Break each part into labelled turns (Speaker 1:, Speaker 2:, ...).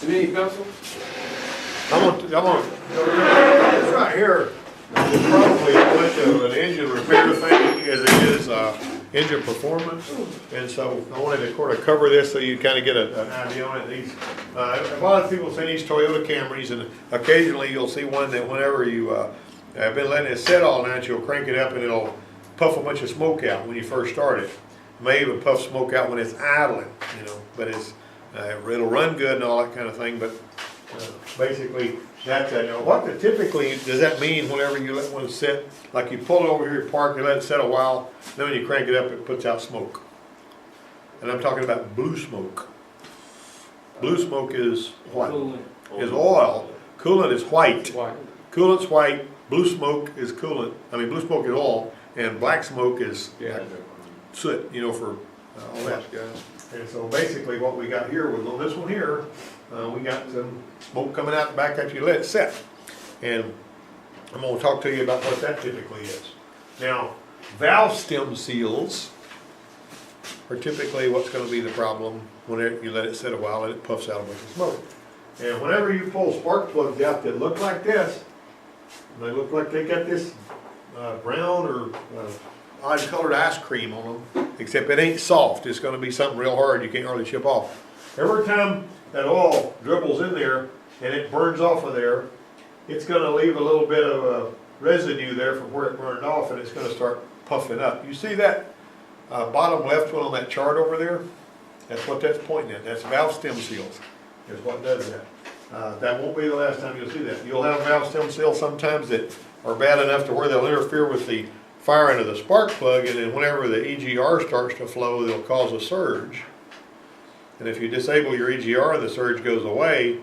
Speaker 1: You need pencil?
Speaker 2: I'm gonna, this right here is probably as much of an engine repair thing as it is, engine performance. And so I wanted to kind of cover this so you kind of get an idea on it. These, a lot of people see these Toyota Camrys, and occasionally you'll see one that whenever you, have been letting it sit all night, you'll crank it up and it'll puff a bunch of smoke out when you first start it. It may even puff smoke out when it's idling, you know, but it's, it'll run good and all that kind of thing, but basically that's it. Now what typically does that mean whenever you let one sit? Like you pull it over here, you park, you let it sit a while, then when you crank it up it puts out smoke. And I'm talking about blue smoke. Blue smoke is what?
Speaker 1: Coolant.
Speaker 2: Is oil. Coolant is white.
Speaker 1: White.
Speaker 2: Coolant's white, blue smoke is coolant, blue smoke is oil, and black smoke is
Speaker 1: Yeah.
Speaker 2: soot, you know, for all that. And so basically what we got here was on this one here, we got some smoke coming out the back after you let it set. And I'm going to talk to you about what that typically is. Now, valve stem seals are typically what's going to be the problem when you let it sit a while and it puffs out a bunch of smoke. And whenever you pull spark plugs out that look like this, they look like they got this brown or odd colored ice cream on them, except it ain't soft. It's going to be something real hard you can't hardly chip off. Every time that oil dribbles in there and it burns off of there, it's going to leave a little bit of a residue there from where it burned off, and it's going to start puffing up. You see that bottom left one on that chart over there? That's what that's pointing at. That's valve stem seals is what does that. That won't be the last time you'll see that. You'll have valve stem seals sometimes that are bad enough to where they'll interfere with the firing of the spark plug, and then whenever the EGR starts to flow, they'll cause a surge. And if you disable your EGR and the surge goes away,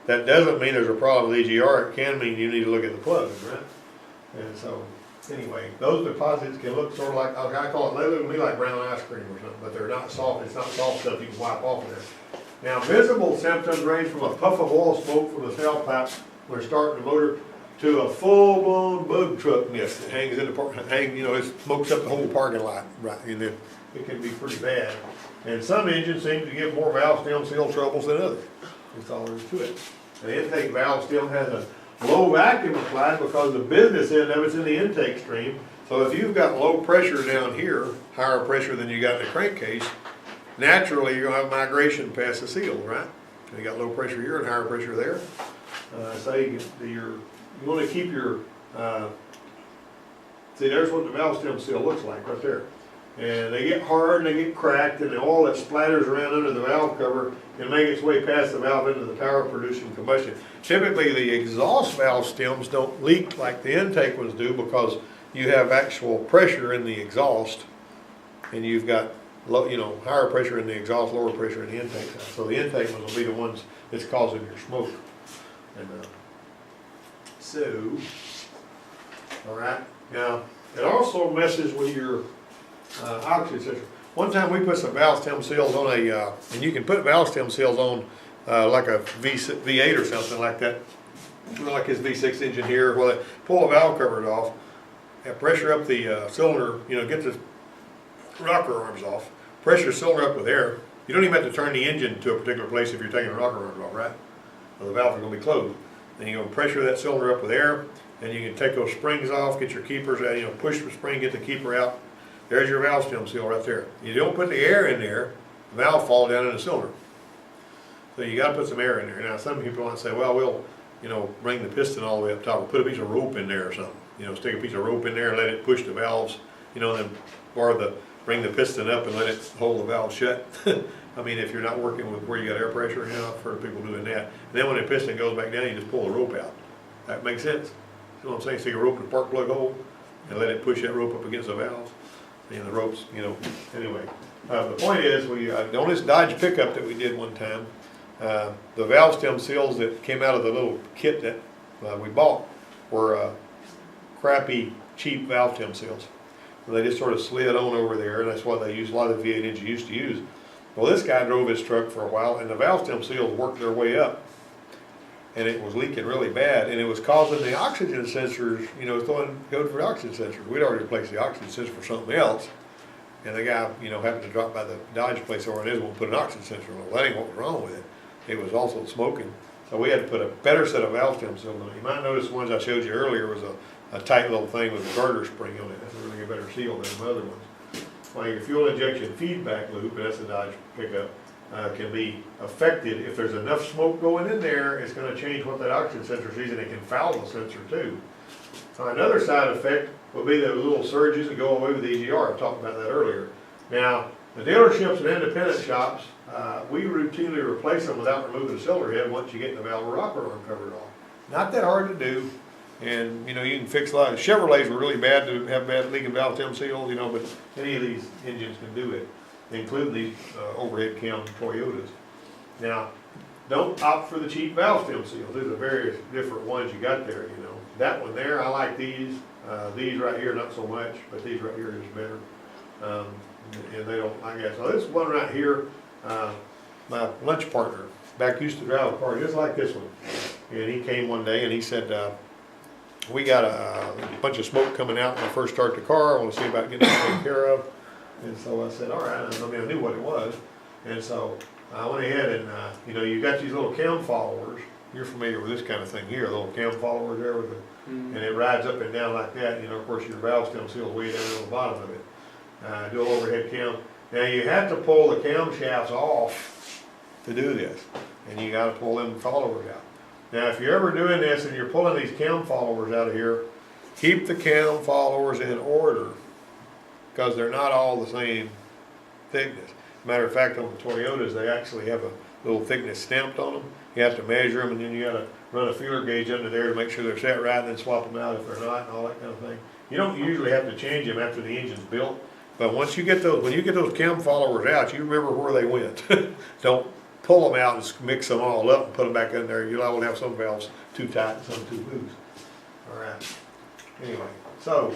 Speaker 2: that doesn't mean there's a problem with EGR. It can mean you need to look at the plug, right? And so, anyway, those deposits can look sort of like, I call it, they look to me like brown ice cream or something, but they're not soft. It's not soft stuff you can wipe off of there. Now, visible symptoms range from a puff of oil smoke from the tailpipe when it's starting the motor to a full-blown bug truck mist that hangs in the you know, it smokes up the whole parking lot, right? And then it can be pretty bad. And some engines seem to give more valve stem seal troubles than others. That's all there is to it. The intake valve stem has a low vacuum applied because the business end of it's in the intake stream. So if you've got low pressure down here, higher pressure than you got in the crankcase, naturally you're going to have migration past the seal, right? So you got low pressure here and higher pressure there. So you want to keep your, see there's what the valve stem seal looks like right there. And they get hard and they get cracked, and the oil that splatters around under the valve cover can make its way past the valve into the power producing combustion. Typically the exhaust valve stems don't leak like the intake ones do because you have actual pressure in the exhaust, and you've got low, you know, higher pressure in the exhaust, lower pressure in the intake side. So the intake ones will be the ones that's causing your smoke. And so, all right, now it also messes with your oxygen sensor. One time we put some valve stem seals on a, and you can put valve stem seals on like a V8 or something like that, like his V6 engine here. Well, pull the valve cover off, and pressure up the cylinder, you know, get the rocker arms off, pressure the cylinder up with air. You don't even have to turn the engine to a particular place if you're taking the rocker arms off, right? Well, the valves are going to be closed. Then you're going to pressure that cylinder up with air, and you can take those springs off, get your keepers out, you know, push the spring, get the keeper out. There's your valve stem seal right there. You don't put the air in there, the valve fall down in the cylinder. So you got to put some air in there. Now some people want to say, well, we'll, you know, bring the piston all the way up top. We'll put a piece of rope in there or something. You know, stick a piece of rope in there and let it push the valves, you know, then bring the piston up and let it hold the valve shut. I mean, if you're not working with where you got air pressure, you know, I've heard people doing that. And then when the piston goes back down, you just pull the rope out. That makes sense? You know what I'm saying? Stick a rope in the spark plug hole and let it push that rope up against the valves. And the ropes, you know, anyway. The point is, on this Dodge pickup that we did one time, the valve stem seals that came out of the little kit that we bought were crappy, cheap valve stem seals. So they just sort of slid on over there, and that's what they used, a lot of the V8 engines used to use. Well, this guy drove his truck for a while, and the valve stem seals worked their way up, and it was leaking really bad, and it was causing the oxygen sensors, you know, going for the oxygen sensors. We'd already replaced the oxygen sensor for something else, and the guy, you know, happened to drop by the Dodge place over in Israel and put an oxygen sensor on it. Well, that ain't what was wrong with it. it was also smoking. So we had to put a better set of valve stem seals on it. You might notice the ones I showed you earlier was a tight little thing with a garter spring on it. That's really a better seal than the other ones. Like your fuel injection feedback loop, that's a Dodge pickup, can be affected. If there's enough smoke going in there, it's going to change what that oxygen sensor sees, and it can foul the sensor too. Another side effect will be the little surges that go away with the EGR. I talked about that earlier. Now, the dealerships and independent shops, we routinely replace them without removing the cylinder head once you get the valve rocker arm covered off. Not that hard to do, and you know, you can fix a lot. Chevrolets were really bad to have bad leaking valve stem seals, you know, but any of these engines can do it, including these overhead cam Toyotas. Now, don't opt for the cheap valve stem seals. There's a various different ones you got there, you know. That one there, I like these. These right here, not so much, but these right here is better. And they don't, I guess. So this one right here, my lunch partner back used to drive a car just like this one. And he came one day and he said, we got a bunch of smoke coming out when I first start the car. I want to see about getting it taken care of. And so I said, all right. I mean, I knew what it was. And so I went ahead and, you know, you got these little cam followers. You're familiar with this kind of thing here, little cam followers there with the, and it rides up and down like that. You know, of course, your valve stem seal is way down on the bottom of it. Dual overhead cam. Now you have to pull the camshafts off to do this, and you got to pull them followers out. Now, if you're ever doing this and you're pulling these cam followers out of here, keep the cam followers in order, because they're not all the same thickness. Matter of fact, on the Toyotas, they actually have a little thickness stamped on them. You have to measure them, and then you got to run a feeler gauge under there to make sure they're set right, and then swap them out if they're not, and all that kind of thing. You don't usually have to change them after the engine's built, but once you get those, when you get those cam followers out, you remember where they went. Don't pull them out and mix them all up and put them back in there. You'll always have some valves too tight and some too loose. All right. Anyway, so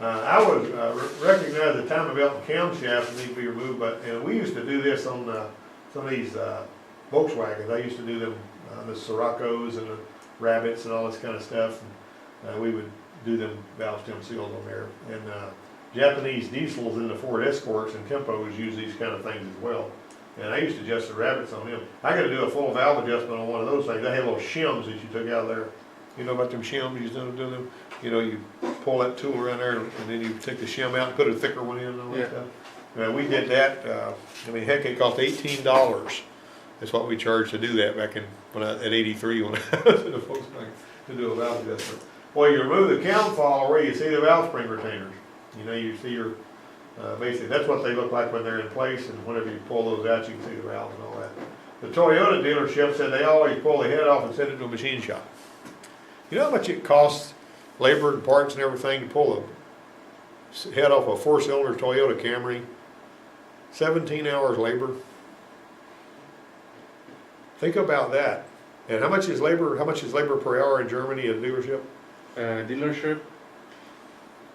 Speaker 2: I would recognize the timing belt and camshaft need to be removed, but and we used to do this on some of these Volkswagens. I used to do them the Siroccos and the Rabbits and all this kind of stuff. And, we would do them valve stem seals on there. And Japanese diesels in the Ford Escorts and Tempos use these kind of things as well. And I used to adjust the Rabbits on them. I got to do a full valve adjustment on one of those things. They had little shims that you took out of there. You know about them shims? You used to do them. You know, you pull that tool around there, and then you take the shim out and put a thicker one in and all that stuff. We did that. I mean, heck, it cost $18. That's what we charged to do that back in at 83 when I was in the Volkswagen to do a valve adjustment. Well, you remove the cam follower, you see the valve spring retainers. You know, you see your basically that's what they look like when they're in place, and whenever you pull those out, you can see the valves and all that. The Toyota dealership said they always pull the head off and send it to a machine shop. You know how much it costs, labor and parts and everything, to pull the head off a 4-cylinder Toyota Camry? 17 hours labor. Think about that. And how much is labor? How much is labor per hour in Germany at a dealership?
Speaker 1: Dealership,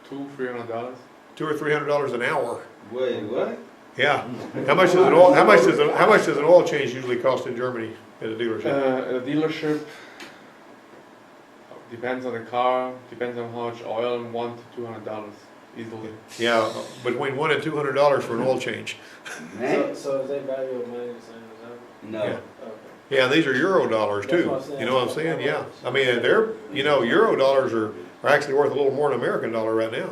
Speaker 1: $200-300.
Speaker 2: $200 or $300 an hour.
Speaker 3: Wait, what?
Speaker 2: Yeah. How much does an oil? How much does an oil change usually cost in Germany at a dealership?
Speaker 1: At a dealership, depends on the car, depends on how much oil, $100 to $200 easily.
Speaker 2: Yeah, between $100 and $200 for an oil change.
Speaker 4: So is they value of money the same as that?
Speaker 3: No.
Speaker 2: Yeah.
Speaker 4: Okay.
Speaker 2: Yeah, these are euro dollars
Speaker 4: That's
Speaker 2: too.
Speaker 4: what I'm saying.
Speaker 2: You know what I'm saying? Yeah. I mean, they're, you know, euro dollars are actually worth a little more than American dollar right now.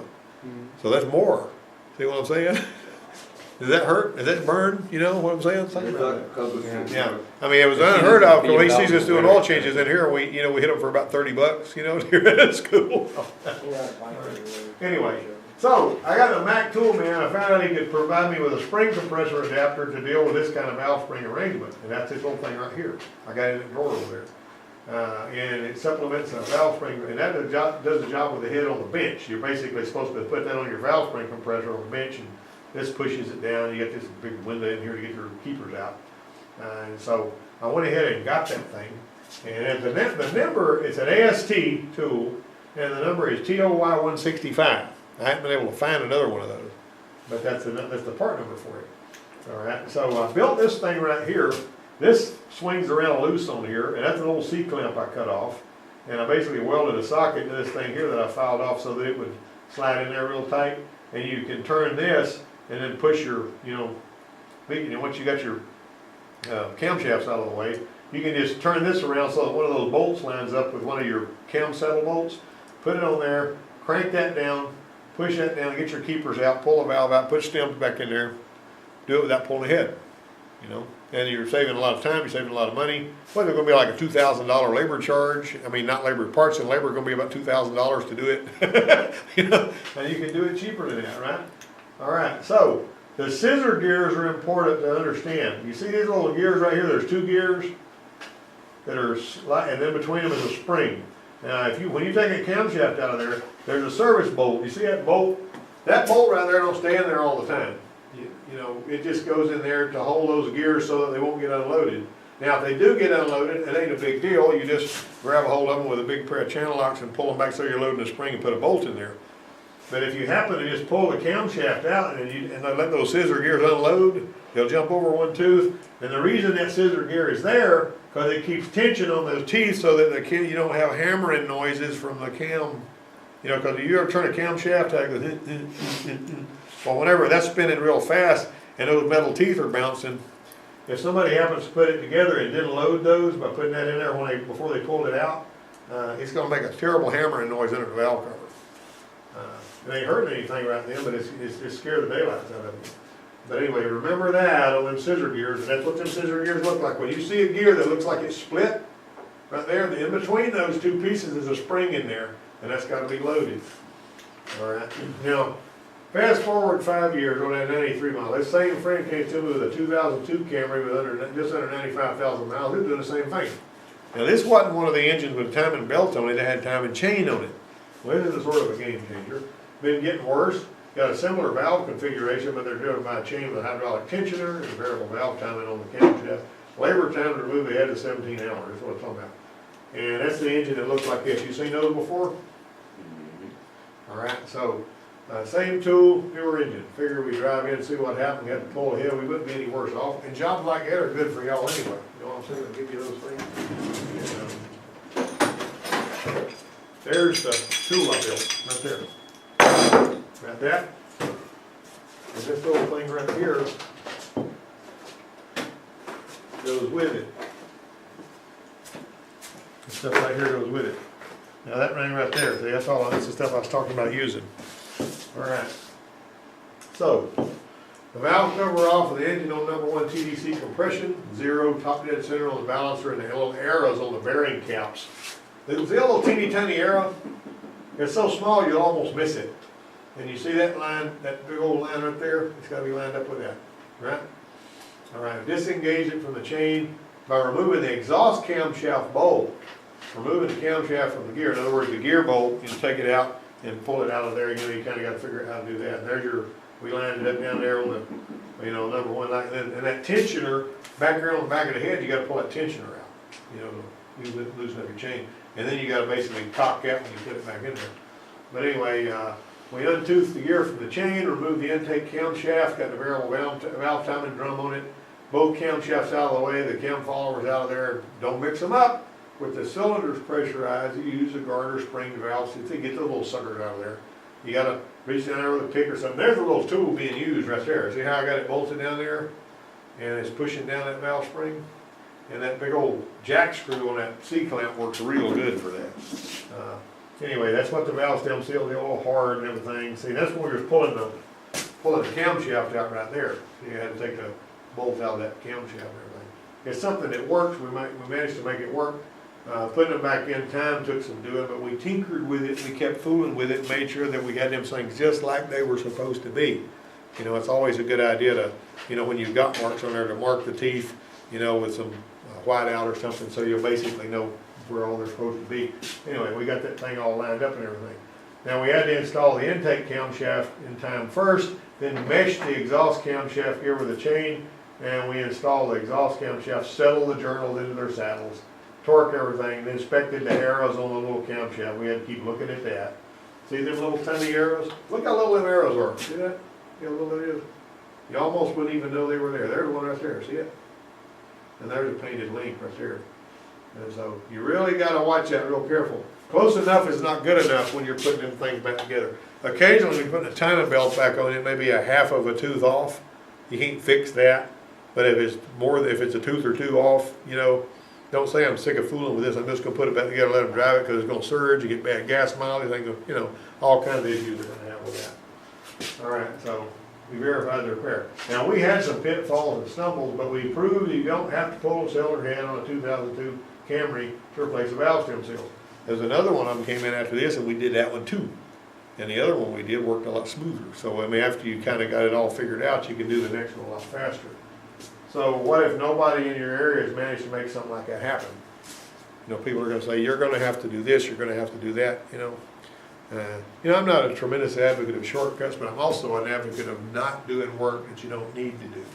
Speaker 2: So that's more. See what I'm saying? Does that hurt? Does that burn? You know what I'm saying? Think about it. Yeah. I mean, it was unheard of. When he sees us doing oil changes in here, we hit them for about $30, you know, here at school. Anyway, so I got a Mac tool man. I found out he could provide me with a spring compressor adapter to deal with this kind of valve spring arrangement, and that's this little thing right here. I got it in the drawer over there. And it supplements a valve spring, and that does the job with the head on the bench. You're basically supposed to put that on your valve spring compressor on the bench, and this pushes it down. You got this big window in here to get your keepers out. And so I went ahead and got that thing. And the number, it's an AST tool, and the number is TOY165. I haven't been able to find another one of those, but that's the part number for it. All right, so I built this thing right here. This swings around loose on here, and that's an old C-clamp I cut off. And I basically welded a socket to this thing here that I filed off so that it would slide in there real tight. And you can turn this and then push your, once you got your camshafts out of the way, you can just turn this around so that one of those bolts lines up with one of your cam settle bolts. Put it on there, crank that down, push that down, get your keepers out, pull the valve out, put stems back in there. Do it without pulling the head, you know. And you're saving a lot of time, you're saving a lot of money. Well, there's gonna be like a $2,000 labor charge. I mean, not labor, parts and labor are gonna be about $2,000 to do it. You know, and you can do it cheaper than that, right? All right, so the scissor gears are important to understand. You see these little gears right here, there's 2 gears that are, and then between them is a spring. Now, when you take a camshaft out of there, there's a service bolt. You see that bolt? That bolt right there don't stay in there all the time. You know, it just goes in there to hold those gears so that they won't get unloaded. Now, if they do get unloaded, it ain't a big deal. You just grab a hold of them with a big pair of channel locks and pull them back so you're loading the spring and put a bolt in there. But if you happen to just pull the camshaft out and let those scissor gears unload, they'll jump over one tooth. And the reason that scissor gear is there, because it keeps tension on those teeth so that you don't have hammering noises from the cam. You know, because if you ever turn a camshaft, it goes, well, whenever that's spinning real fast and those metal teeth are bouncing, if somebody happens to put it together and didn't load those by putting that in there before they pulled it out, it's going to make a terrible hammering noise under the valve cover. It ain't hurting anything right then, but it's scared the daylights out of you. But anyway, remember that on them scissor gears, and that's what them scissor gears look like. When you see a gear that looks like it's split, right there, in between those 2 pieces is a spring in there, and that's got to be loaded. All right. Now, fast forward 5 years on that 93 mile. This same friend came to me with a 2002 Camry with just under 95,000 miles. He was doing the same thing. Now, this wasn't one of the engines with timing belt on it. It had timing chain on it. Well, this is sort of a game changer. Been getting worse. Got a similar valve configuration, but they're driven by a chain with a hydraulic tensioner and a variable valve timing on the camshaft. Labor time to remove the head is 17 hours. That's what I'm talking about. And that's the engine that looks like this. You seen those before? All right, so same tool, newer engine. Figure we drive in and see what happened. We had to pull ahead. We wouldn't be any worse off. And jobs like that are good for y'all anyway. You know what I'm saying? I'll give you those things. There's the tool I built right there. Got that? And this little thing right here goes with it. This stuff right here goes with it. Now that ring right there, see, that's the stuff I was talking about using. Alright. So, the valve cover off of the engine on number 1 TDC compression, 0 top dead center on the balancer, and the little arrows on the bearing caps. See a little teeny tiny arrow? It's so small you'll almost miss it. And you see that line, that big old line right there? It's got to be lined up with that, right? Alright, disengage it from the chain by removing the exhaust camshaft bolt. Removing the camshaft from the gear. In other words, the gear bolt, you take it out and pull it out of there. You know, you kind of got to figure out how to do that. And there's we lined it up down there on the, number 1. And that tensioner, back there on the back of the head, you got to pull that tensioner out. You know, you loosen up your chain. And then you got to basically cock that when you put it back in there. But anyway, we untoothed the gear from the chain, removed the intake camshaft, got the variable valve timing drum on it. Both camshafts out of the way, the cam followers out of there. Don't mix them up. With the cylinders pressurized, you use a garter spring valve to get the little suckers out of there. You got to reach down there with a pick or something. There's a little tool being used right there. See how I got it bolted down there? And it's pushing down that valve spring? And that big old jack screw on that C-clamp works real good for that. Anyway, that's what the valve stem seal, they're all hard and everything. See, that's when we were pulling the camshaft out right there. So you had to take the bolt out of that camshaft and everything. It's something that works. We managed to make it work. Putting them back in time took some doing, but we tinkered with it, we kept fooling with it, made sure that we had them things just like they were supposed to be. You know, it's always a good idea to, when you've got marks on there, to mark the teeth, with some white out or something, so you'll basically know where all they're supposed to be. Anyway, we got that thing all lined up and everything. Now we had to install the intake camshaft in time first, then mesh the exhaust camshaft gear with the chain, and we installed the exhaust camshaft, settled the journals into their saddles, torque everything, then inspected the arrows on the little camshaft. We had to keep looking at that. See them little tiny arrows? Look how little them arrows are. See that? See how little that is? You almost wouldn't even know they were there. There's one right there. See it? And there's a painted link right there. And so you really got to watch that real careful. Close enough is not good enough when you're putting them things back together. Occasionally, when you're putting a timing belt back on, it may be a half of a tooth off. You can't fix that. But if it's if it's a tooth or two off, you know, don't say I'm sick of fooling with this, I'm just gonna put it back together, let them drive it, cause it's gonna surge, you get bad gas mileage, they go, you know, all kinds of issues they're gonna have with that. All right, so we verified the repair. Now, we had some pitfalls and stumbles, but we proved you don't have to pull a cylinder head on a 2002 Camry to replace the valve stem seals. There's another one of them came in after this, and we did that one too. And the other one we did worked a lot smoother. So, I mean, after you kind of got it all figured out, you can do the next one a lot faster. So what if nobody in your area has managed to make something like that happen? You know, people are gonna say, you're gonna have to do this, you're gonna have to do that, you know. I'm not a tremendous advocate of shortcuts, but I'm also an advocate of not doing work that you don't need to do.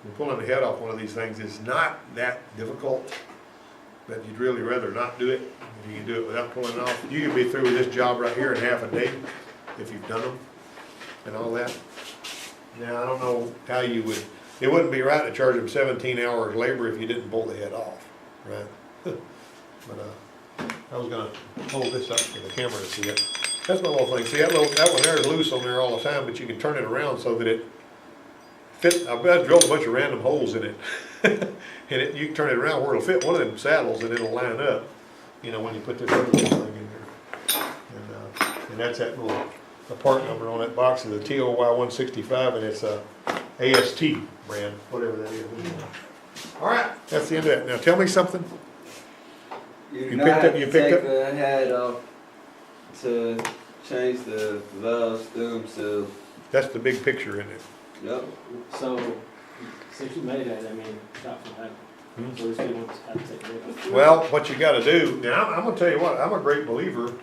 Speaker 2: And pulling the head off one of these things is not that difficult, but you'd really rather not do it. If you can do it without pulling it off. You can be through with this job right here in half a day if you've done them and all that. Now, I don't know how you would, it wouldn't be right to charge them 17 hours labor if you didn't pull the head off, right? But I was gonna hold this up for the camera to see it. That's my little thing. See, that one there is loose on there all the time, but you can turn it around so that it fit. I've drilled a bunch of random holes in it. And you can turn it around where it'll fit one of them saddles and it'll line up, you know, when you put this other little thing in there. And that's that little, the part number on that box is a TOY 165, and it's a AST brand, whatever that is. All right, that's the end of that. Now tell me something.
Speaker 3: You
Speaker 2: picked up-
Speaker 3: take the head off to change the valve stem seal.
Speaker 2: That's the big picture in it.
Speaker 3: Yep.
Speaker 4: So, since you made that, I mean, shot from heaven. So this people have to take it with.
Speaker 2: Well, what you gotta do, now I'm gonna tell you what, I'm a great believer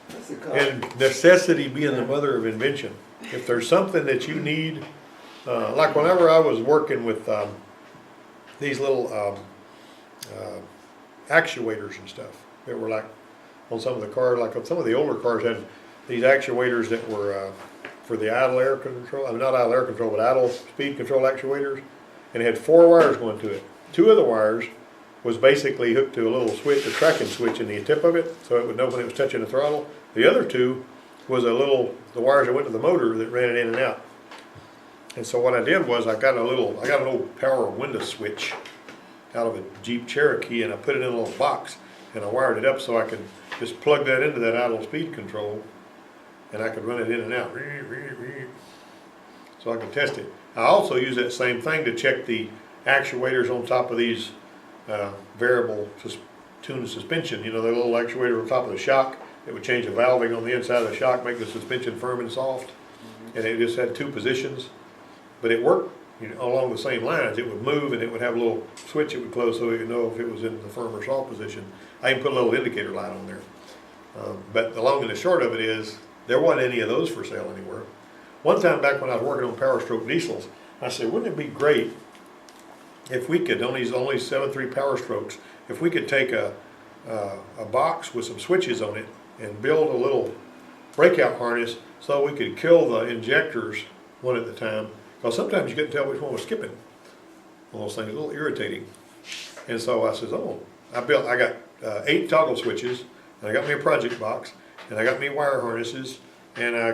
Speaker 3: That's a car.
Speaker 2: in necessity being the mother of invention. If there's something that you need, like whenever I was working with these little actuators and stuff that were like on some of the cars, like some of the older cars had these actuators that were for the idle air control, I mean not idle air control, but idle speed control actuators, and it had 4 wires going to it. 2 of the wires was basically hooked to a little switch, a tracking switch in the tip of it, so it would know when it was touching the throttle. The other 2 was the wires that went to the motor that ran it in and out. And so what I did was I got an old power window switch out of a Jeep Cherokee, and I put it in a little box, and I wired it up so I could just plug that into that idle speed control, and I could run it in and out, so I could test it. I also use that same thing to check the actuators on top of these variable tune suspension. You know, the little actuator on top of the shock, it would change the valving on the inside of the shock, make the suspension firm and soft, and it just had 2 positions, but it worked, you know, along the same lines. It would move and it would have a little switch it would close so you could know if it was in the firm or soft position. I even put a little indicator light on there. But the long and the short of it is, there wasn't any of those for sale anywhere. One time back when I was working on Power Stroke diesels, I said, wouldn't it be great if we could, on these only 7.3 Power Strokes, if we could take a box with some switches on it and build a little breakout harness so we could kill the injectors one at a time, because sometimes you couldn't tell which one was skipping. One of those things, a little irritating. And so I says, I got 8 toggle switches, and I got me a project box, and I got me wire harnesses, and I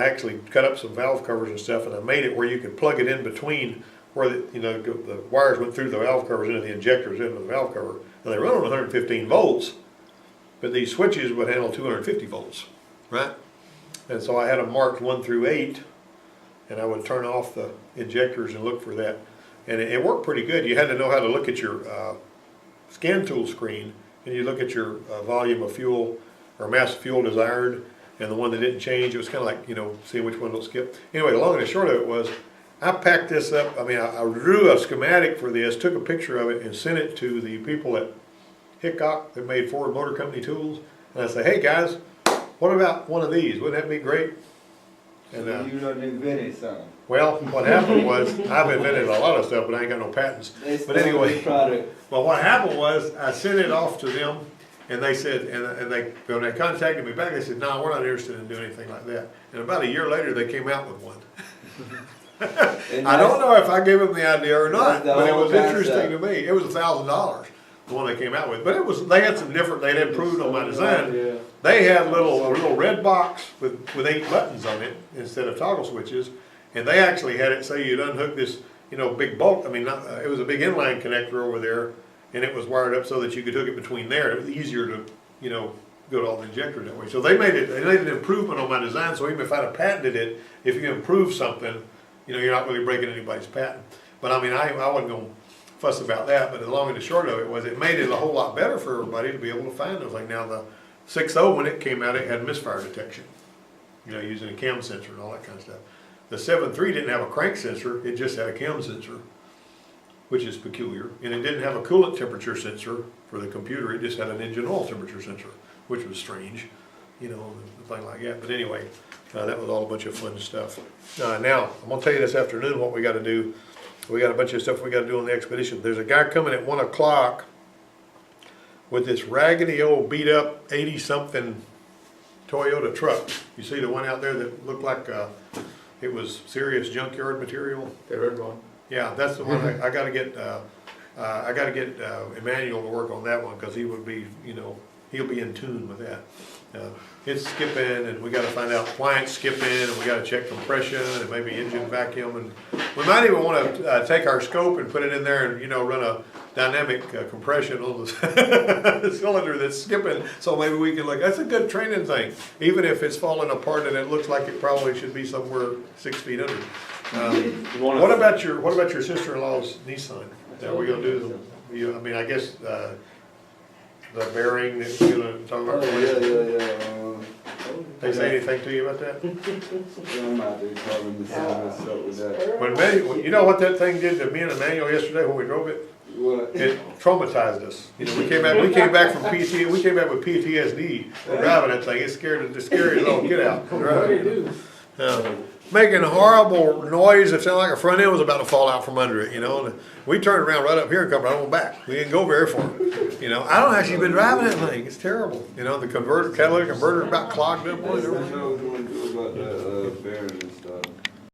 Speaker 2: actually cut up some valve covers and stuff, and I made it where you could plug it in between where the wires went through the valve covers into the injectors into the valve cover. And they run on 115 volts, but these switches would handle 250 volts, right? And so I had them marked 1 through 8, and I would turn off the injectors and look for that. And it worked pretty good. You had to know how to look at your scan tool screen, and you look at your volume of fuel or mass of fuel desired, and the one that didn't change. It was kind of like, seeing which one will skip. Anyway, the long and the short of it was, I packed this up. I mean, I drew a schematic for this, took a picture of it, and sent it to the people at Hickok that made Ford Motor Company tools. And I said, hey guys, what about one of these? Wouldn't that be great? And
Speaker 3: You done invented something.
Speaker 2: well, what happened was, I've invented a lot of stuff, but I ain't got no patents. But anyway, well, what happened was, I sent it off to them, and they said, and when they contacted me back, they said, no, we're not interested in doing anything like that. And about a year later, they came out with one. I don't know if I gave them the idea or not, but it was interesting to me. It was $1,000, the one they came out with. But they had some different, they'd improved on my design.
Speaker 4: Yeah.
Speaker 2: They had a little red box with 8 buttons on it instead of toggle switches. And they actually had it say you'd unhook this you know, big bulk, I mean, not, it was a big inline connector over there, and it was wired up so that you could hook it between there. It was easier to, you know, go to all the injectors that way. So they made an improvement on my design, so even if I'd have patented it, if you improve something, you know, you're not really breaking anybody's patent. But I mean, I wasn't gonna fuss about that, but the long and the short of it was it made it a whole lot better for everybody to be able to find those. Like now the 6.0, when it came out, it had misfire detection, you know, using a cam sensor and all that kind of stuff. The 7.3 didn't have a crank sensor, it just had a cam sensor, which is peculiar. And it didn't have a coolant temperature sensor for the computer, it just had an engine oil temperature sensor, which was strange, you know, the thing like that. But anyway, that was all a bunch of fun stuff. Now, I'm gonna tell you this afternoon what we gotta do. We got a bunch of stuff we gotta do on the expedition. There's a guy coming at 1 o'clock with this raggedy old beat up 80-something Toyota truck. You see the one out there that looked like it was serious junkyard material?
Speaker 1: The red one.
Speaker 2: Yeah, that's the one I gotta get Emmanuel to work on that one, because he would be, you know, he'll be in tune with that. It's skipping, and we gotta find out why it's skipping, and we gotta check compression, and maybe engine vacuum, and we might even wanna take our scope and put it in there and, you know, run a dynamic compression on the cylinder that's skipping, so maybe we can look, that's a good training thing, even if it's falling apart and it looks like it probably should be somewhere 6 feet under. What about your sister-in-law's Nissan? Are we gonna do, I mean, I guess, the bearing that you're gonna talk about?
Speaker 3: Yeah.
Speaker 2: They say anything to you about that?
Speaker 3: Yeah, I'm out there calling to see what's up with that.
Speaker 2: When you know what that thing did to me and Emmanuel yesterday when we drove it?
Speaker 3: What?
Speaker 2: It traumatized us. You know, we came back from PT, we came back with PTSD driving that thing. It scared us all get out.
Speaker 4: What do you do?
Speaker 2: Making horrible noise. It sounded like a front end was about to fall out from under it, you know. And we turned around right up here and come right on back. We didn't go very far. You know, I don't actually been driving that thing. It's terrible. You know, the catalytic converter about clogged up.
Speaker 3: I don't know what you want to do about that bearing and stuff.